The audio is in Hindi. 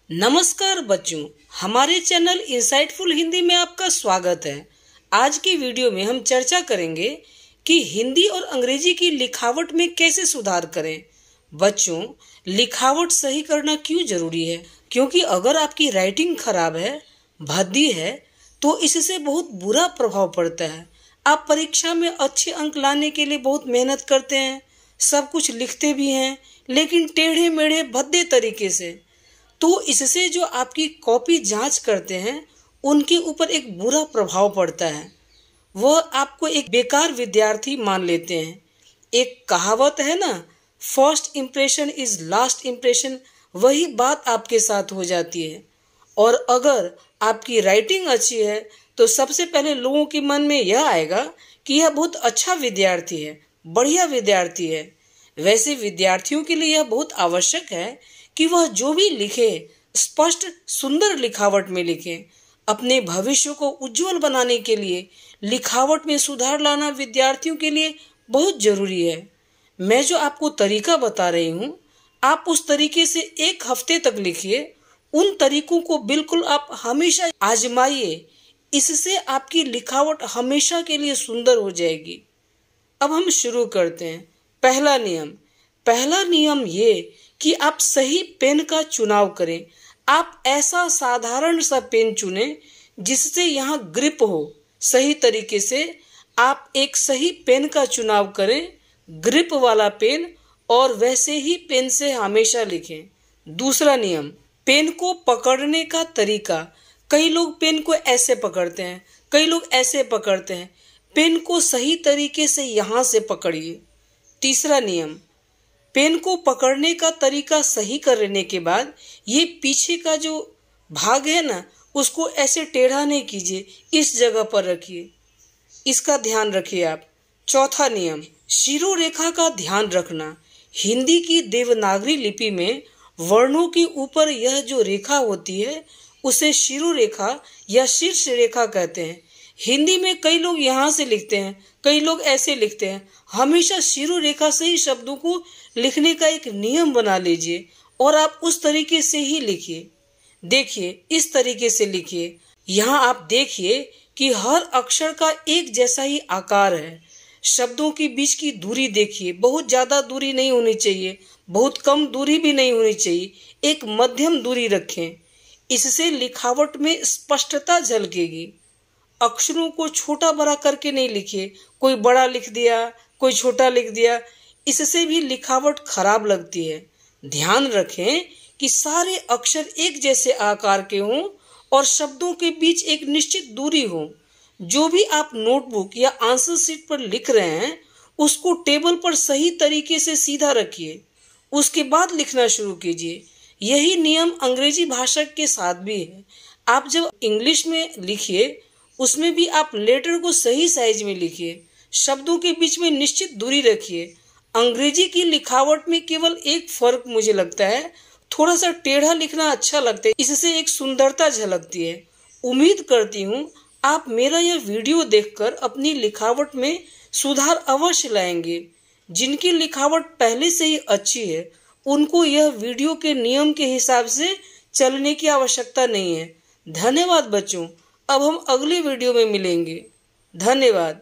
नमस्कार बच्चों, हमारे चैनल इंसाइटफुल हिंदी में आपका स्वागत है। आज की वीडियो में हम चर्चा करेंगे कि हिंदी और अंग्रेजी की लिखावट में कैसे सुधार करें। बच्चों, लिखावट सही करना क्यों जरूरी है? क्योंकि अगर आपकी राइटिंग खराब है, भद्दी है, तो इससे बहुत बुरा प्रभाव पड़ता है। आप परीक्षा में अच्छे अंक लाने के लिए बहुत मेहनत करते हैं, सब कुछ लिखते भी हैं, लेकिन टेढ़े मेढ़े भद्दे तरीके से, तो इससे जो आपकी कॉपी जांच करते हैं उनके ऊपर एक बुरा प्रभाव पड़ता है। वह आपको एक बेकार विद्यार्थी मान लेते हैं। एक कहावत है ना, first impression is last impression, वही बात आपके साथ हो जाती है। और अगर आपकी राइटिंग अच्छी है तो सबसे पहले लोगों के मन में यह आएगा कि यह बहुत अच्छा विद्यार्थी है, बढ़िया विद्यार्थी है। वैसे विद्यार्थियों के लिए यह बहुत आवश्यक है कि वह जो भी लिखे स्पष्ट सुंदर लिखावट में लिखे। अपने भविष्य को उज्जवल बनाने के लिए लिखावट में सुधार लाना विद्यार्थियों के लिए बहुत जरूरी है। मैं जो आपको तरीका बता रही हूँ, आप उस तरीके से 1 हफ्ते तक लिखिए। उन तरीकों को बिल्कुल आप हमेशा आजमाइए, इससे आपकी लिखावट हमेशा के लिए सुंदर हो जाएगी। अब हम शुरू करते हैं। पहला नियम ये कि आप सही पेन का चुनाव करें। आप ऐसा साधारण सा पेन चुनें जिससे यहाँ ग्रिप हो। सही तरीके से आप एक सही पेन का चुनाव करें, ग्रिप वाला पेन, और वैसे ही पेन से हमेशा लिखें। दूसरा नियम, पेन को पकड़ने का तरीका। कई लोग पेन को ऐसे पकड़ते हैं, कई लोग ऐसे पकड़ते हैं। पेन को सही तरीके से यहाँ से पकड़िए। तीसरा नियम, पेन को पकड़ने का तरीका सही करने के बाद ये पीछे का जो भाग है ना, उसको ऐसे टेढ़ा नहीं कीजिए, इस जगह पर रखिए। इसका ध्यान रखिए आप। चौथा नियम, शिरोरेखा का ध्यान रखना। हिंदी की देवनागरी लिपि में वर्णों के ऊपर यह जो रेखा होती है उसे शिरोरेखा या शीर्ष रेखा कहते हैं। हिंदी में कई लोग यहाँ से लिखते हैं, कई लोग ऐसे लिखते हैं। हमेशा शिरोरेखा से ही शब्दों को लिखने का एक नियम बना लीजिए और आप उस तरीके से ही लिखिए। देखिए, इस तरीके से लिखिए। यहाँ आप देखिए कि हर अक्षर का एक जैसा ही आकार है। शब्दों के बीच की दूरी देखिए, बहुत ज्यादा दूरी नहीं होनी चाहिए, बहुत कम दूरी भी नहीं होनी चाहिए, एक मध्यम दूरी रखें। इससे लिखावट में स्पष्टता झलकेगी। अक्षरों को छोटा बड़ा करके नहीं लिखिए, कोई बड़ा लिख दिया, कोई छोटा लिख दिया, इससे भी लिखावट खराब लगती है। ध्यान रखें कि सारे अक्षर एक जैसे आकार के हों और शब्दों के बीच एक निश्चित दूरी हो। जो भी आप नोटबुक या आंसर शीट पर लिख रहे हैं उसको टेबल पर सही तरीके से सीधा रखिए, उसके बाद लिखना शुरू कीजिए। यही नियम अंग्रेजी भाषा के साथ भी है। आप जब इंग्लिश में लिखिए उसमें भी आप लेटर को सही साइज में लिखिए, शब्दों के बीच में निश्चित दूरी रखिए। अंग्रेजी की लिखावट में केवल एक फर्क मुझे लगता है, थोड़ा सा टेढ़ा लिखना अच्छा लगता है, इससे एक सुंदरता झलकती है। उम्मीद करती हूँ आप मेरा यह वीडियो देखकर अपनी लिखावट में सुधार अवश्य लाएंगे। जिनकी लिखावट पहले से ही अच्छी है उनको यह वीडियो के नियम के हिसाब से चलने की आवश्यकता नहीं है। धन्यवाद बच्चों। अब हम अगले वीडियो में मिलेंगे। धन्यवाद।